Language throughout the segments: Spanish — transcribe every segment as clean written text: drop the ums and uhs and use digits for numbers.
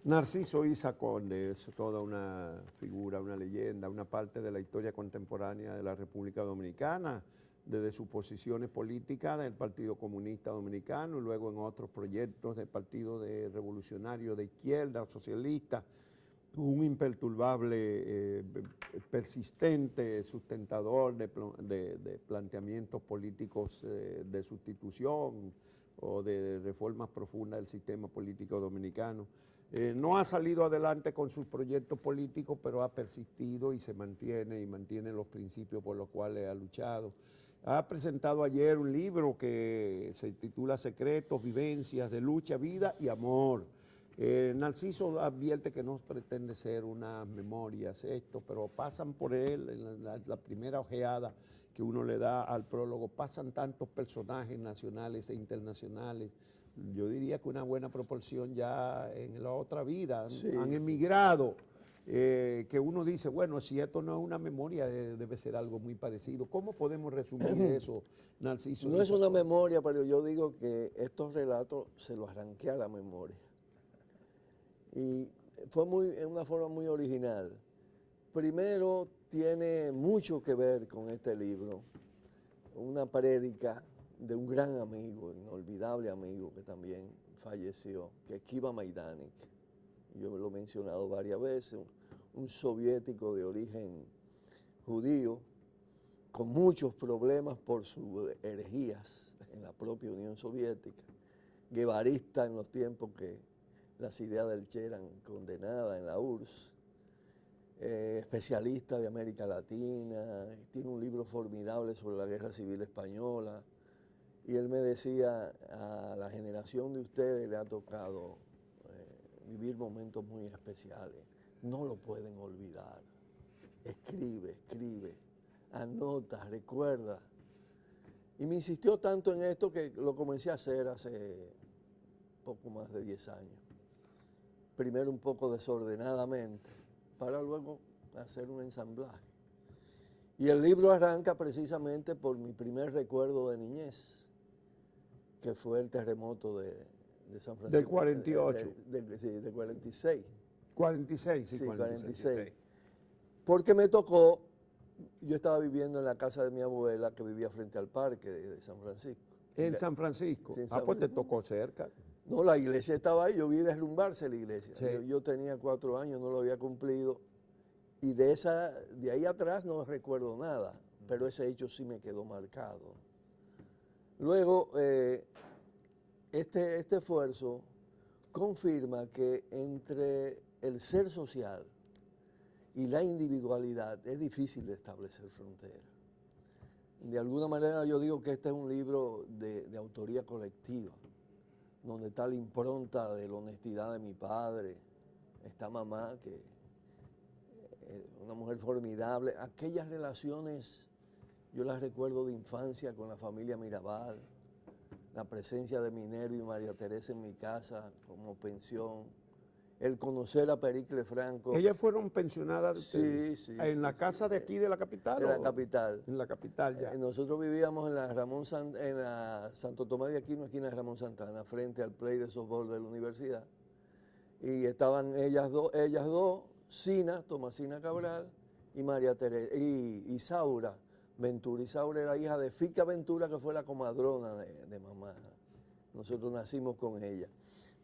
Narciso Isa Conde es toda una figura, una leyenda, una parte de la historia contemporánea de la República Dominicana, desde sus posiciones políticas del Partido Comunista Dominicano y luego en otros proyectos del Partido Revolucionario de Izquierda, socialista, un imperturbable, persistente, sustentador de planteamientos políticos de sustitución o de reformas profundas del sistema político dominicano. No ha salido adelante con sus proyectos políticos, pero ha persistido y mantiene los principios por los cuales ha luchado. Ha presentado ayer un libro que se titula Secretos, Vivencias de Lucha, Vida y Amor. Narciso advierte que no pretende ser unas memorias pero pasan por él en la primera ojeada que uno le da al prólogo, pasan tantos personajes nacionales e internacionales. Yo diría que una buena proporción ya en la otra vida han emigrado, que uno dice, bueno, si esto no es una memoria, debe ser algo muy parecido. ¿Cómo podemos resumir eso, Narciso? No es una memoria, pero yo digo que estos relatos se los arranqué a la memoria. Y fue en una forma muy original. Primero, tiene mucho que ver con este libro, una prédica de un gran amigo, inolvidable amigo que también falleció, que es Kiva Maidanek. Yo lo he mencionado varias veces, un soviético de origen judío, con muchos problemas por sus herejías en la propia Unión Soviética, guevarista en los tiempos que las ideas del Che eran condenadas en la URSS, especialista de América Latina, tiene un libro formidable sobre la Guerra Civil Española, y él me decía, a la generación de ustedes le ha tocado vivir momentos muy especiales, no lo pueden olvidar, escribe, anota, recuerda. Y me insistió tanto en esto que lo comencé a hacer hace poco más de 10 años. Primero un poco desordenadamente, para luego hacer un ensamblaje. Y el libro arranca precisamente por mi primer recuerdo de niñez, que fue el terremoto de San Francisco. Del 48. Sí, del 46. 46, sí, 46. Porque me tocó, yo estaba viviendo en la casa de mi abuela que vivía frente al parque de San Francisco. ¿En San Francisco? Sí, en Pues te tocó cerca. No, la iglesia estaba ahí, yo vi derrumbarse la iglesia. Sí. Yo tenía 4 años, no lo había cumplido. Y de ahí atrás no recuerdo nada, pero ese hecho sí me quedó marcado. Luego, este esfuerzo confirma que entre el ser social y la individualidad es difícil de establecer fronteras. De alguna manera yo digo que este es un libro de autoría colectiva, donde está la impronta de la honestidad de mi padre, está mamá, que es una mujer formidable. Aquellas relaciones yo las recuerdo de infancia con la familia Mirabal, la presencia de Minerva y María Teresa en mi casa como pensión, el conocer a Pericles Franco. ¿Ellas fueron pensionadas sí, en la casa de aquí de la capital? En la capital. En la capital ya. Nosotros vivíamos en la Santo Tomás de Aquino, esquina de Ramón Santana, frente al play de softball de la universidad. Y estaban ellas dos, Sina, Tomasina Cabral, y María Teresa, y Isaura Ventura. Isaura era hija de Fica Ventura, que fue la comadrona de mamá. Nosotros nacimos con ella.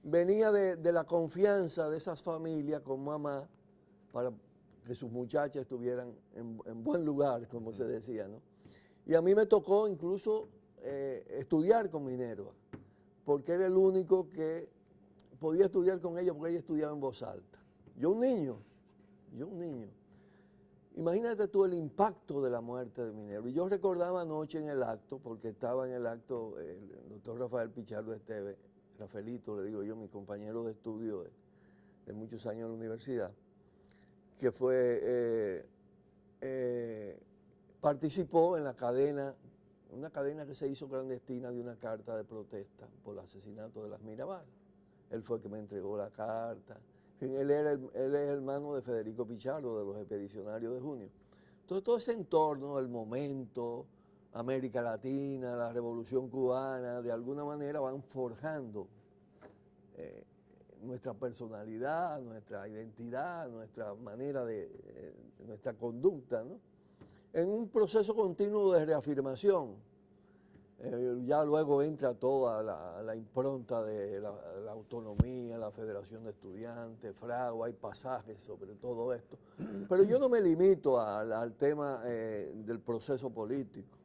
Venía de la confianza de esas familias con mamá para que sus muchachas estuvieran en buen lugar, como se decía, ¿no? Y a mí me tocó incluso estudiar con Minerva, porque era el único que podía estudiar con ella, porque ella estudiaba en voz alta. Yo un niño. Imagínate tú el impacto de la muerte de Minerva. Y yo recordaba anoche en el acto, porque estaba en el acto el doctor Rafael Pichardo Esteve, Rafaelito, le digo yo, mi compañero de estudio de muchos años en la universidad, que participó en la cadena, una cadena que se hizo clandestina de una carta de protesta por el asesinato de las Mirabal. Él fue el que me entregó la carta. En fin, él es hermano de Federico Pichardo, de los Expedicionarios de Junio. Entonces, todo ese entorno, el momento, América Latina, la Revolución Cubana, de alguna manera van forjando nuestra personalidad, nuestra identidad, nuestra manera nuestra conducta, ¿no? En un proceso continuo de reafirmación. Ya luego entra toda la impronta de la autonomía, la Federación de Estudiantes, Fragua, hay pasajes sobre todo esto. Pero yo no me limito al tema del proceso político.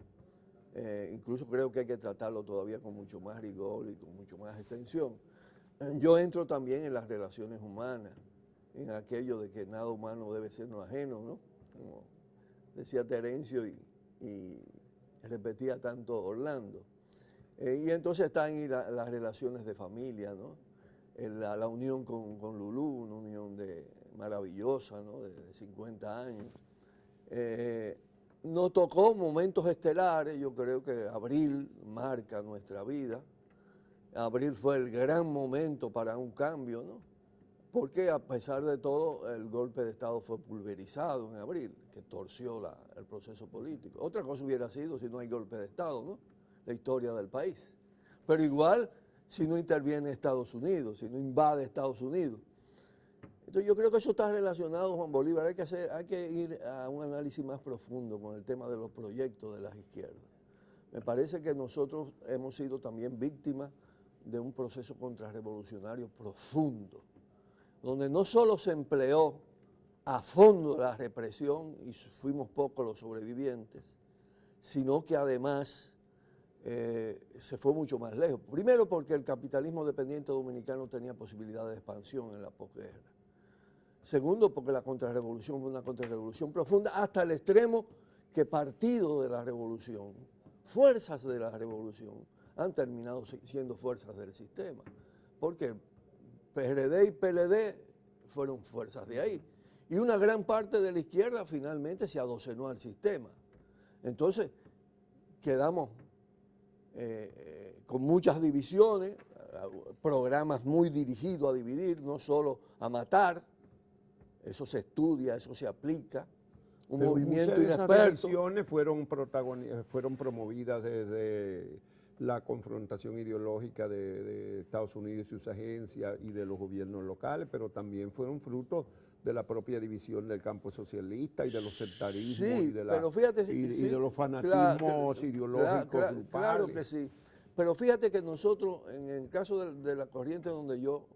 Incluso creo que hay que tratarlo todavía con mucho más rigor y con mucho más extensión. Yo entro también en las relaciones humanas, en aquello de que nada humano debe sernos ajeno, ¿no? Como decía Terencio y repetía tanto Orlando. Y entonces están ahí las relaciones de familia, ¿no? La unión con Lulú, una unión maravillosa, ¿no? De 50 años. Nos tocó momentos estelares, yo creo que abril marca nuestra vida. Abril fue el gran momento para un cambio, ¿no? Porque a pesar de todo, el golpe de Estado fue pulverizado en abril, que torció el proceso político. Otra cosa hubiera sido si no hay golpe de Estado, ¿no? La historia del país. Pero igual, si no interviene Estados Unidos, si no invade Estados Unidos. Entonces yo creo que eso está relacionado, Juan Bolívar. Hay que ir a un análisis más profundo con el tema de los proyectos de las izquierdas. Me parece que nosotros hemos sido también víctimas de un proceso contrarrevolucionario profundo, donde no solo se empleó a fondo la represión y fuimos pocos los sobrevivientes, sino que además se fue mucho más lejos. Primero porque el capitalismo dependiente dominicano tenía posibilidad de expansión en la posguerra. Segundo porque la contrarrevolución fue una contrarrevolución profunda hasta el extremo que partidos de la revolución, fuerzas de la revolución, han terminado siendo fuerzas del sistema. Porque PRD y PLD fueron fuerzas de ahí. Y una gran parte de la izquierda finalmente se adocenó al sistema. Entonces, quedamos con muchas divisiones, programas muy dirigidos a dividir, no solo a matar. Eso se estudia, eso se aplica. Un pero movimiento muchas de esas inexperto. divisiones fueron promovidas desde la confrontación ideológica de Estados Unidos y sus agencias y de los gobiernos locales, pero también fueron fruto de la propia división del campo socialista y de los sectarismos Sí, pero fíjate, y sí, de los fanatismos ideológicos grupales. Claro que sí. Pero fíjate que nosotros, en el caso de la corriente donde yo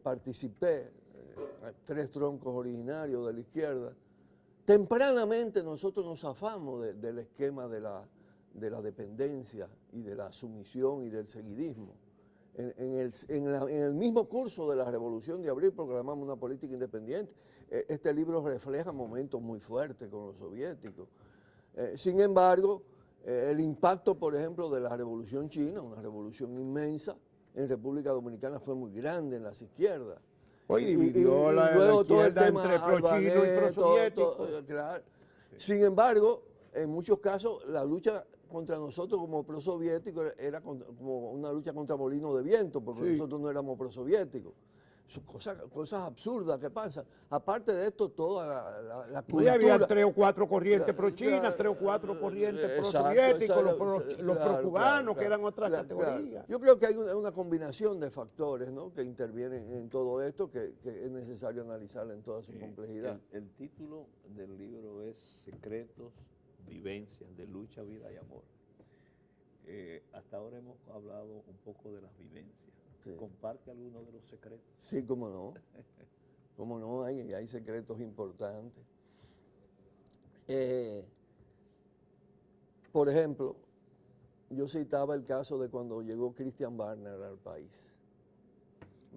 participé, 3 troncos originarios de la izquierda, tempranamente nosotros nos zafamos del esquema de la dependencia y de la sumisión y del seguidismo. En el mismo curso de la Revolución de Abril proclamamos una política independiente. Este libro refleja momentos muy fuertes con los soviéticos. Sin embargo, el impacto, por ejemplo, de la Revolución China, una revolución inmensa, en República Dominicana fue muy grande en las izquierdas. Hoy dividió Y luego todo el tema entre pro-chino y pro-soviético. Claro. Sin embargo, en muchos casos, la lucha contra nosotros como prosoviéticos era como una lucha contra molinos de viento, porque Sí. nosotros no éramos prosoviéticos. Son cosas absurdas que pasan. Aparte de esto, toda la Hoy cultura. había 3 o 4 corrientes pro-chinas, 3 o 4 corrientes pro-soviéticos, los pro-cubanos, que eran otras categorías. Yo creo que hay una combinación de factores, ¿no?, que intervienen en todo esto, que es necesario analizar en toda su complejidad. El título del libro es Secretos, Vivencias de Lucha, Vida y Amor. Hasta ahora hemos hablado un poco de las vivencias. Sí. ¿Comparte alguno de los secretos? Sí, cómo no. Cómo no, hay secretos importantes. Por ejemplo, yo citaba el caso de cuando llegó Christian Barnard al país.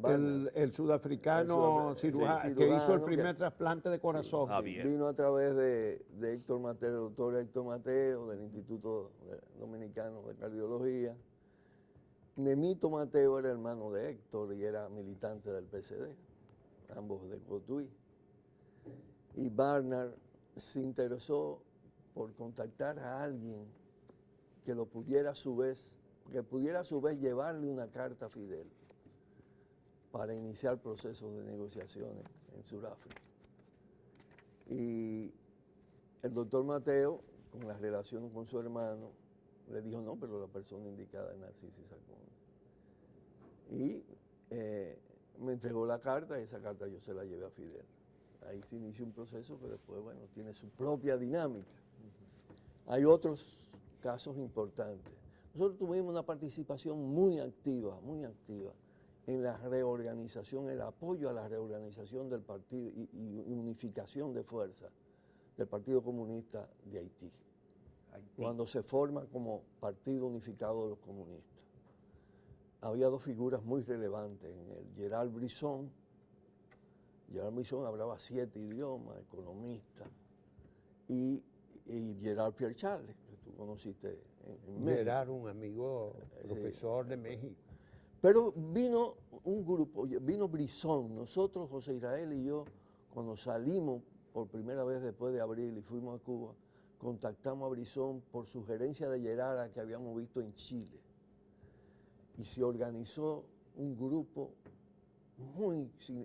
El sudafricano cirujano que hizo el primer trasplante de corazón. Sí, vino a través de Héctor Mateo, el doctor Héctor Mateo, del Instituto Dominicano de Cardiología. Nemito Mateo era hermano de Héctor y era militante del PCD, ambos de Cotuí. Y Barnard se interesó por contactar a alguien que pudiera a su vez llevarle una carta a Fidel para iniciar procesos de negociaciones en Sudáfrica. Y el doctor Mateo, con la relación con su hermano, le dijo, no, pero la persona indicada es Narciso Sacón. Y me entregó la carta y esa carta yo se la llevé a Fidel. Ahí se inició un proceso que después, bueno, tiene su propia dinámica. Hay otros casos importantes. Nosotros tuvimos una participación muy activa en la reorganización, el apoyo a la reorganización del partido y unificación de fuerzas del Partido Comunista de Haití, cuando se forma como Partido Unificado de los Comunistas. Había dos figuras muy relevantes en él. Gerald Brisson. Gerald Brisson hablaba 7 idiomas, economista, y Gerard Pierre Charles, que tú conociste en México. Gerard, un amigo profesor de México. Pero vino un grupo, vino Brisson. Nosotros, José Israel y yo, cuando salimos por primera vez después de abril y fuimos a Cuba, contactamos a Brisson por sugerencia de Gerard que habíamos visto en Chile. Y se organizó un grupo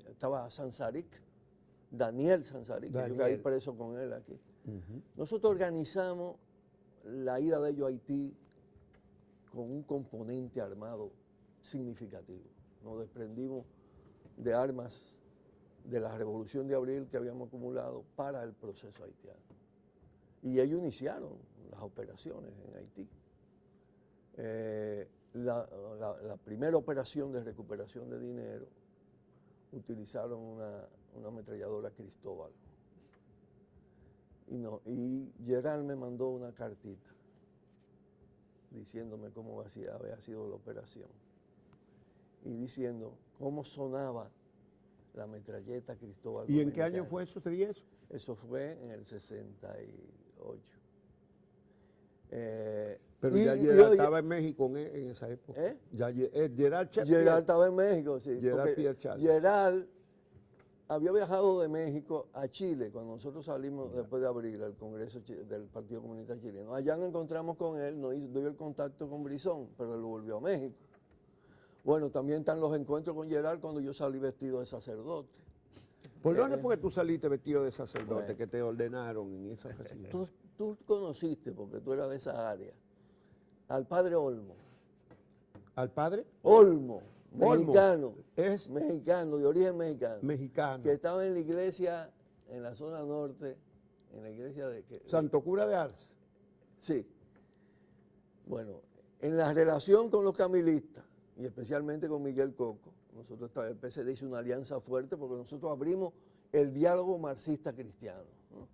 estaba Sansaric, Daniel Sansaric, que yo caí preso con él aquí. Nosotros organizamos la ida de ellos a Haití con un componente armado significativo. Nos desprendimos de armas de la Revolución de Abril que habíamos acumulado para el proceso haitiano. Y ellos iniciaron las operaciones en Haití. La primera operación de recuperación de dinero utilizaron una ametralladora Cristóbal. Y Gerald me mandó una cartita diciéndome cómo había sido la operación y diciendo cómo sonaba la metralleta Cristóbal. ¿Y en qué año fue eso, sería eso? Eso fue en el 68. Pero ya Gerald estaba en México en esa época. Gerald estaba en México, sí. Gerald Pierre Charles. Gerald había viajado de México a Chile cuando nosotros salimos después de abril al Congreso del Partido Comunista Chileno. Allá nos encontramos con él, nos dio el contacto con Brisson, pero él volvió a México. Bueno, también están los encuentros con Gerald cuando yo salí vestido de sacerdote. ¿Por dónde fue que tú saliste vestido de sacerdote, que te ordenaron en esa ocasión? Tú conociste, porque tú eras de esa área, al padre Olmo. ¿Al padre? Olmo, mexicano. Es mexicano, de origen mexicano. Mexicano. Que estaba en la iglesia, en la zona norte, en la iglesia de... Santo Cura de Ars. Sí. Bueno, en la relación con los camilistas, y especialmente con Miguel Coco, nosotros, el PCD hizo una alianza fuerte porque nosotros abrimos el diálogo marxista cristiano, ¿no?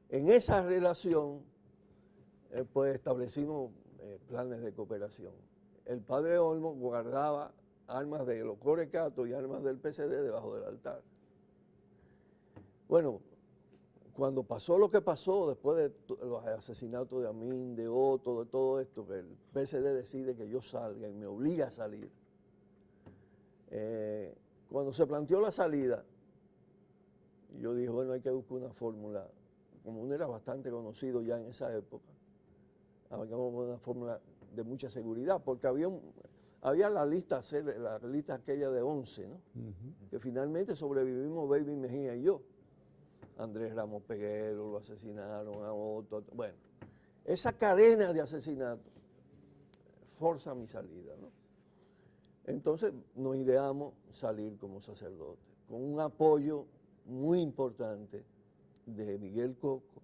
En esa relación, pues establecimos planes de cooperación. El padre Olmo guardaba armas de los Corecatos y armas del PCD debajo del altar. Bueno, cuando pasó lo que pasó, después de los asesinatos de Amin, de Otto, de todo esto, que el PCD decide que yo salga y me obliga a salir. Cuando se planteó la salida, yo dije, bueno, hay que buscar una fórmula. Como uno era bastante conocido ya en esa época, había una fórmula de mucha seguridad, porque había la lista aquella de 11, ¿no? Que finalmente sobrevivimos Baby Mejía y yo. Andrés Ramos Peguero lo asesinaron, a Otto. Bueno, esa cadena de asesinatos forza mi salida, ¿no? Entonces nos ideamos salir como sacerdotes, con un apoyo muy importante de Miguel Coco,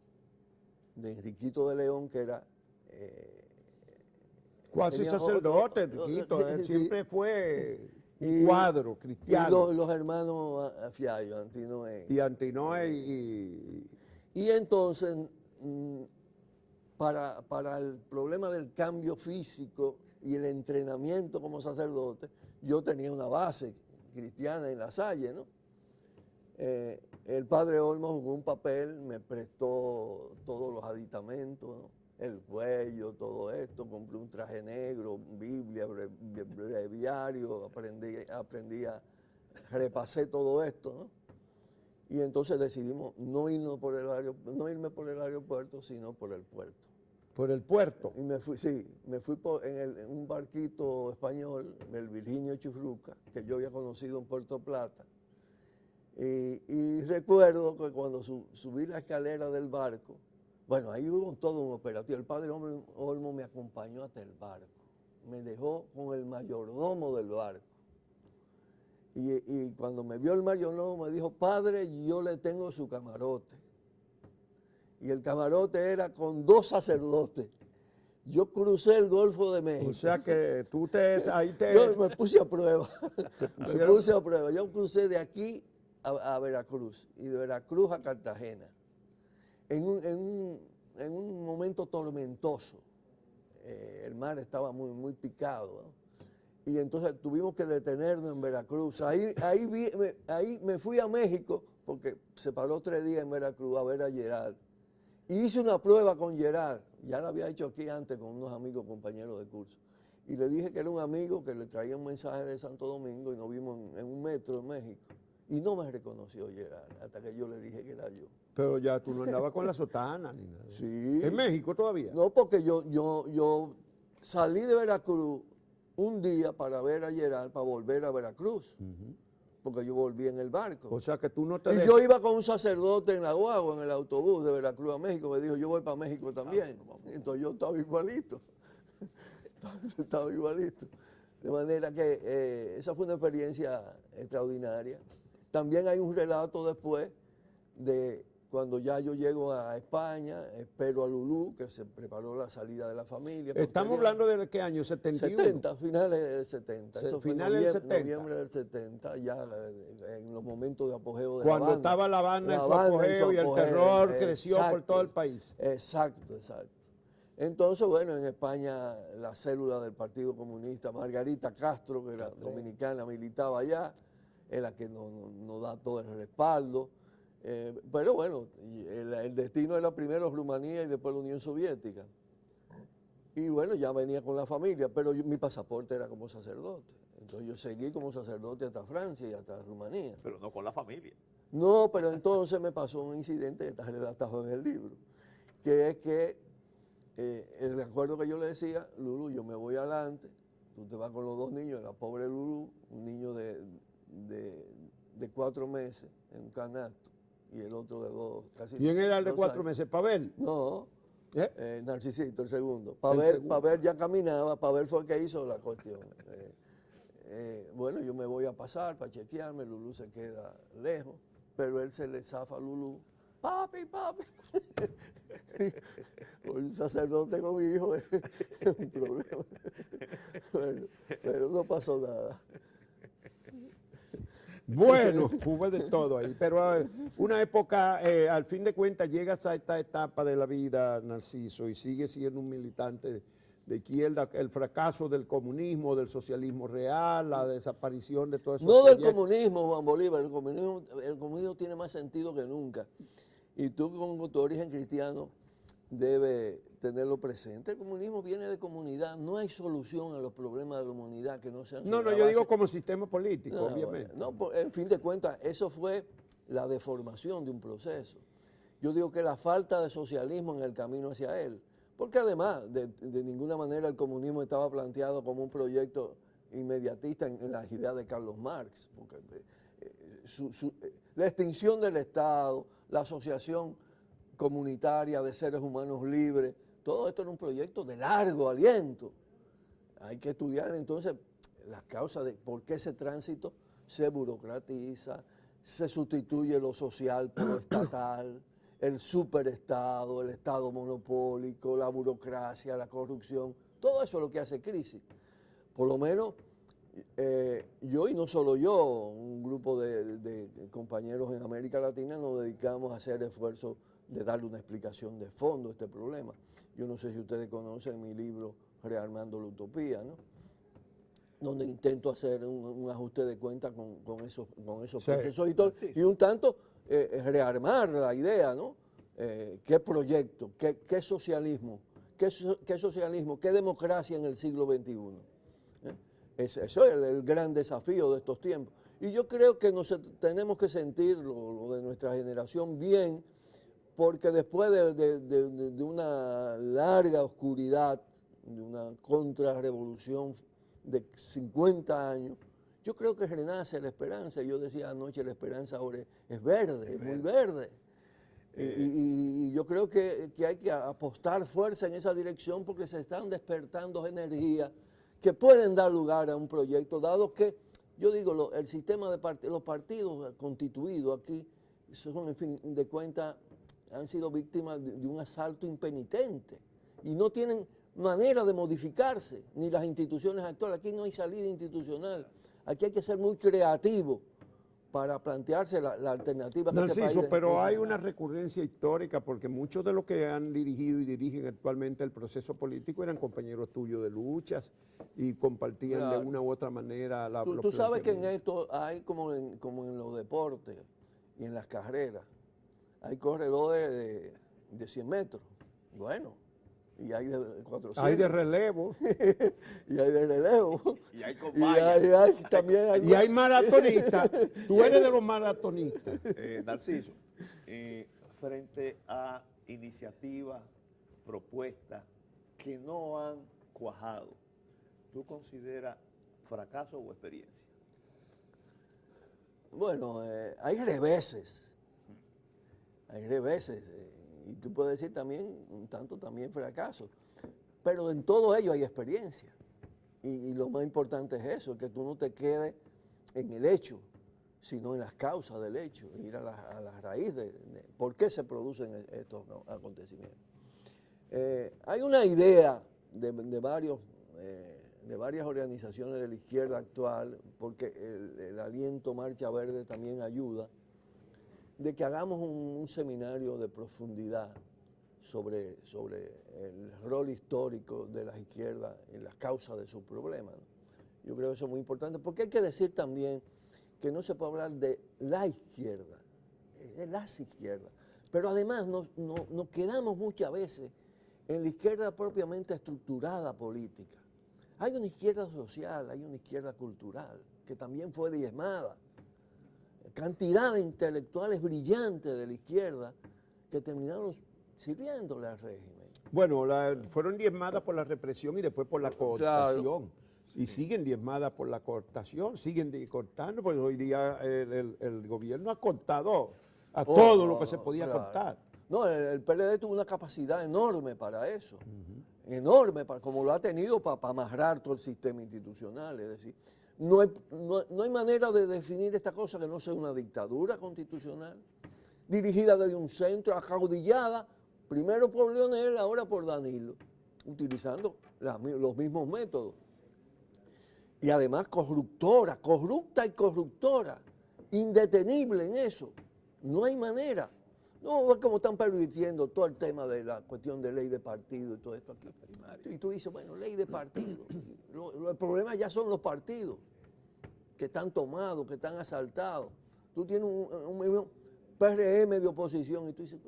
de Enriquito de León, que era... Cuasi sacerdote, Enriquito, él siempre fue un cuadro cristiano. Y los hermanos Fiallo, Antinoe. Y Antinoe Y entonces, para el problema del cambio físico y el entrenamiento como sacerdote, yo tenía una base cristiana en La Salle, ¿no? El padre Olmo jugó un papel, me prestó todos los aditamentos, ¿no? El cuello, todo esto, compré un traje negro, Biblia, breviario, repasé todo esto, ¿no? Y entonces decidimos no irme por el aeropuerto, sino por el puerto. ¿Por el puerto? Y me fui en un barquito español, el Virginio Churruca, que yo había conocido en Puerto Plata. Y recuerdo que cuando subí la escalera del barco, bueno, ahí hubo todo un operativo. El padre Olmo me acompañó hasta el barco. Me dejó con el mayordomo del barco. Y cuando me vio el mayordomo me dijo, padre, yo le tengo su camarote. Y el camarote era con 2 sacerdotes. Yo crucé el Golfo de México. O sea que tú ahí te... Yo me puse a prueba. Me pusieron- puse a prueba. Yo crucé de aquí a Veracruz y de Veracruz a Cartagena. En un momento tormentoso. El mar estaba muy picado, ¿no? Y entonces tuvimos que detenernos en Veracruz. Ahí me fui a México porque se paró 3 días en Veracruz a ver a Gerard. Y hice una prueba con Gerard. Ya la había hecho aquí antes con unos amigos, compañeros de curso. Y le dije que era un amigo que le traía un mensaje de Santo Domingo y nos vimos en un metro en México. Y no me reconoció Gerard hasta que yo le dije que era yo. Pero ya tú no andabas con la sotana ni nada. Sí. ¿En México todavía? No, porque yo salí de Veracruz un día para ver a Gerard, para volver a Veracruz, porque yo volví en el barco. O sea que tú no te... Y yo iba con un sacerdote en la guagua, en el autobús de Veracruz a México, me dijo, yo voy para México también. Entonces yo estaba igualito. Estaba igualito. De manera que esa fue una experiencia extraordinaria. También hay un relato después de cuando ya yo llego a España, espero a Lulú, que se preparó la salida de la familia. Estamos hablando de qué año, 71. 70, finales del 70. Eso fue finales del 70. Noviembre del 70, ya en los momentos de apogeo de Cuando La Habana. estaba La Habana en su Habana apogeo y el terror creció por exacto, todo el país. Exacto. Entonces, bueno, en España la célula del Partido Comunista, Margarita Castro, que era dominicana, militaba allá, es la que nos da todo el respaldo. Pero bueno, el destino era primero Rumanía y después la Unión Soviética. Y bueno, ya venía con la familia, pero mi pasaporte era como sacerdote. Entonces yo seguí como sacerdote hasta Francia y hasta Rumanía. Pero no con la familia. No, pero entonces me pasó un incidente que está relatado en el libro, que es que el acuerdo que yo le decía, Lulú, yo me voy adelante, tú te vas con los 2 niños, la pobre Lulú, un niño de 4 meses en un canasto, y el otro de 2, casi. ¿Quién era el de 4 años. meses? ¿Pavel? No, ¿Eh? Narcisito, el segundo. Pavel ya caminaba, Pavel fue el que hizo la cuestión. Bueno, yo me voy a pasar para chequearme, Lulú se queda lejos, pero él se le zafa a Lulú. Papi. Un sacerdote con mi hijo es un problema. Bueno, pero no pasó nada. Bueno, hubo de todo ahí, pero una época, al fin de cuentas, llegas a esta etapa de la vida, Narciso, y sigues siendo un militante de izquierda, el fracaso del comunismo, del socialismo real, la desaparición de todo eso. No del comunismo, Juan Bolívar, el comunismo tiene más sentido que nunca. Y tú con tu origen cristiano debes tenerlo presente. El comunismo viene de comunidad, no hay solución a los problemas de la humanidad que no sean... No, yo digo como sistema político, obviamente. No, en fin de cuentas, eso fue la deformación de un proceso. Yo digo que la falta de socialismo en el camino hacia él, porque además de ninguna manera el comunismo estaba planteado como un proyecto inmediatista en las ideas de Carlos Marx, porque la extinción del Estado, la asociación comunitaria de seres humanos libres, todo esto era un proyecto de largo aliento. Hay que estudiar entonces las causas de por qué ese tránsito se burocratiza, se sustituye lo social por lo estatal, el superestado, el estado monopólico, la burocracia, la corrupción, todo eso es lo que hace crisis. Por lo menos yo, y no solo yo, un grupo de compañeros en América Latina nos dedicamos a hacer esfuerzos de darle una explicación de fondo a este problema. Yo no sé si ustedes conocen mi libro Rearmando la Utopía, ¿no? Donde intento hacer un ajuste de cuenta con esos procesos y todo, y un tanto rearmar la idea, ¿no? ¿Qué proyecto? ¿Qué socialismo? ¿Qué socialismo? ¿Qué democracia en el siglo XXI? Eso es el gran desafío de estos tiempos. Y yo creo que tenemos que sentir lo de nuestra generación bien, porque después de una larga oscuridad, de una contrarrevolución de 50 años, yo creo que renace la esperanza. Yo decía anoche, la esperanza ahora es verde, es muy verde. Y yo creo que hay que apostar fuerza en esa dirección porque se están despertando energías que pueden dar lugar a un proyecto, dado que Yo digo, el sistema de los partidos constituidos aquí son, en fin de cuentas, han sido víctimas de un asalto impenitente y no tienen manera de modificarse, ni las instituciones actuales. Aquí no hay salida institucional. Aquí hay que ser muy creativo para plantearse la alternativa que Narciso, este país pero hay necesita. una recurrencia histórica porque muchos de los que han dirigido y dirigen actualmente el proceso político eran compañeros tuyos de luchas y compartían de Claro. una u otra manera los Tú sabes que en planteamientos. esto hay como en los deportes y en las carreras, hay corredores de 100 metros, bueno, y hay de 400. Hay de relevo y hay de relevo. Y hay con Y hay también y hay maratonistas. Tú eres de los maratonistas. Narciso, frente a iniciativas, propuestas que no han cuajado, ¿tú consideras fracaso o experiencia? Bueno, hay reveses. Hay reveses. Y tú puedes decir también, un tanto también fracaso. Pero en todo ello hay experiencia. Y lo más importante es eso, que tú no te quedes en el hecho, sino en las causas del hecho, ir a la raíz de por qué se producen estos acontecimientos. Hay una idea de varias organizaciones de la izquierda actual, porque el aliento Marcha Verde también ayuda, de que hagamos un seminario de profundidad sobre el rol histórico de las izquierdas en las causas de sus problemas, ¿no? Yo creo que eso es muy importante, porque hay que decir también que no se puede hablar de la izquierda, de las izquierdas, pero además nos quedamos muchas veces en la izquierda propiamente estructurada política. Hay una izquierda social, hay una izquierda cultural, que también fue diezmada. Cantidad de intelectuales brillantes de la izquierda que terminaron sirviéndole al régimen. Bueno, fueron diezmadas por la represión y después por la cooptación. Claro. Y siguen diezmadas por la cooptación, siguen cortando, porque hoy día el gobierno ha cortado a todo lo que se podía claro. cortar. No, el PLD tuvo una capacidad enorme para eso, enorme, como lo ha tenido para amarrar todo el sistema institucional. Es decir, no hay manera de definir esta cosa que no sea una dictadura constitucional, dirigida desde un centro, acaudillada, primero por Leonel, ahora por Danilo, utilizando los mismos métodos. Y además corrupta y corruptora, indetenible en eso. No hay manera. No, es como están pervirtiendo todo el tema de la cuestión de ley de partido y todo esto aquí. Y tú dices, bueno, ley de partido. El problema ya son los partidos que están tomados, que están asaltados. Tú tienes un PRM de oposición y tú dices,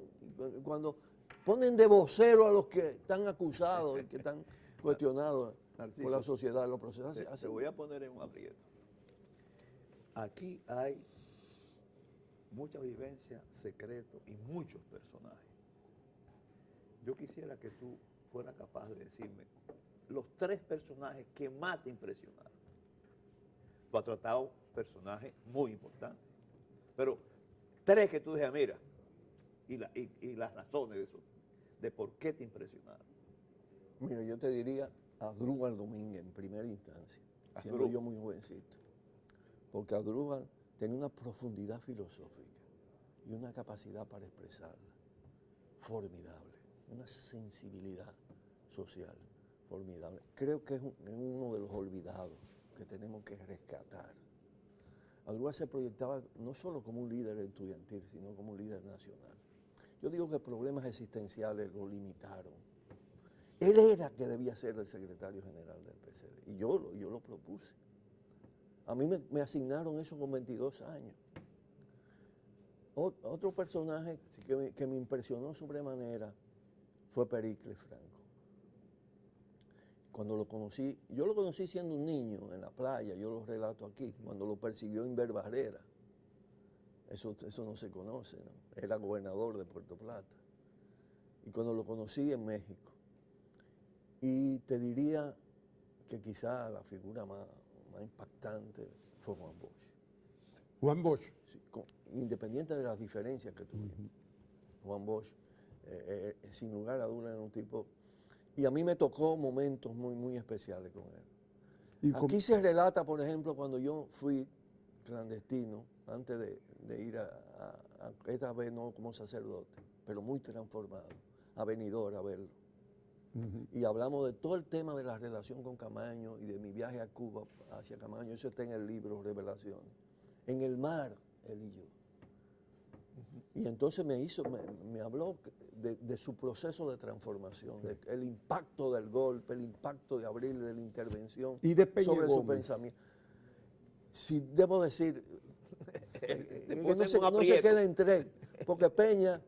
cuando ponen de vocero a los que están acusados y que están cuestionados por la sociedad, los procesos Te así. voy a poner en un aprieto. Aquí hay mucha vivencia, secreto y muchos personajes. Yo quisiera que tú fueras capaz de decirme los 3 personajes que más te impresionaron. Tú has tratado personajes muy importantes, pero 3 que tú dices, mira, y las razones de eso, de por qué te impresionaron. Mira, yo te diría Asdrúbal Domínguez en primera instancia, siendo Asdrúbal. yo muy jovencito, porque Asdrúbal tenía una profundidad filosófica y una capacidad para expresarla formidable, una sensibilidad social formidable. Creo que es uno de los olvidados que tenemos que rescatar. Asdrúbal se proyectaba no solo como un líder estudiantil, sino como un líder nacional. Yo digo que problemas existenciales lo limitaron. Él era que debía ser el secretario general del PCD y yo lo propuse. A mí me asignaron eso con 22 años. Otro personaje que me impresionó sobremanera fue Pericles Franco. Cuando lo conocí, yo lo conocí siendo un niño en la playa, yo lo relato aquí, cuando lo persiguió Inver Barrera. Eso no se conoce, ¿no? Era gobernador de Puerto Plata. Y cuando lo conocí en México. Y te diría que quizá la figura más impactante fue Juan Bosch. Juan Bosch. Sí, independiente de las diferencias que tuvimos. Juan Bosch, sin lugar a dudas, era un tipo... Y a mí me tocó momentos muy, muy especiales con él. Aquí se relata, por ejemplo, cuando yo fui clandestino, antes de ir esta vez no como sacerdote, pero muy transformado, a Benidorm a verlo. Y hablamos de todo el tema de la relación con Camaño y de mi viaje a Cuba hacia Camaño. Eso está en el libro Revelaciones. En el mar, él y yo. Y entonces me habló de su proceso de transformación, el impacto del golpe, el impacto de abril, de la intervención Y de Peña sobre su Gómez. pensamiento. Si debo decir, que no puso se, en un no se aprieto. quede en tres, porque Peña,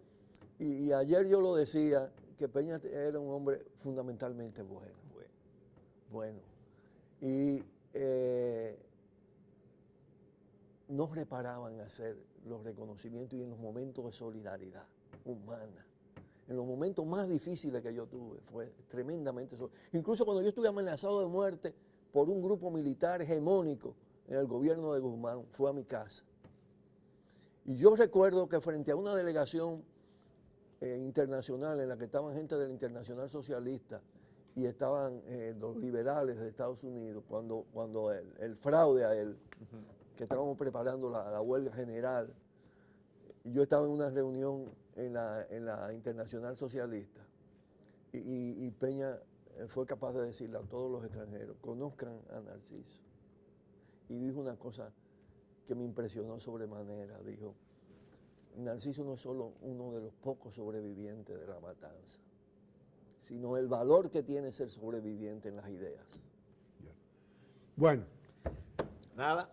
y ayer yo lo decía, que Peña era un hombre fundamentalmente bueno. Bueno. Y no reparaban en hacer los reconocimientos y en los momentos de solidaridad humana. En los momentos más difíciles que yo tuve, fue tremendamente incluso cuando yo estuve amenazado de muerte por un grupo militar hegemónico en el gobierno de Guzmán, fue a mi casa. Y yo recuerdo que frente a una delegación internacional en la que estaban gente del Internacional Socialista y estaban los liberales de Estados Unidos, cuando el fraude a él, que estábamos preparando la huelga general, yo estaba en una reunión en la Internacional Socialista y Peña fue capaz de decirle a todos los extranjeros, conozcan a Narciso. Y dijo una cosa que me impresionó sobremanera, dijo, Narciso no es solo uno de los pocos sobrevivientes de la matanza, sino el valor que tiene ser sobreviviente en las ideas. Bueno, Nada.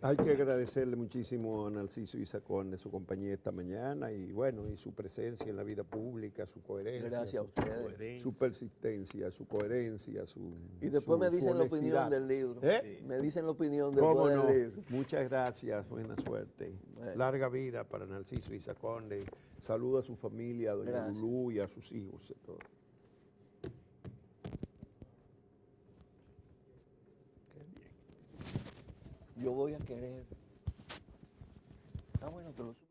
hay que agradecerle muchísimo a Narciso Izacón de su compañía esta mañana y bueno, y su presencia en la vida pública, su coherencia. Gracias a ustedes. Su persistencia, su coherencia, Y después me dicen la opinión honestidad. del libro. ¿Eh? Me dicen la opinión ¿Cómo después no? del libro. Muchas gracias, buena suerte. Bueno. Larga vida para Narciso Izacón. Saludo a su familia, a doña Gracias. Lulú y a sus hijos. Y todo. Yo voy a querer. Ah, bueno, te lo subo.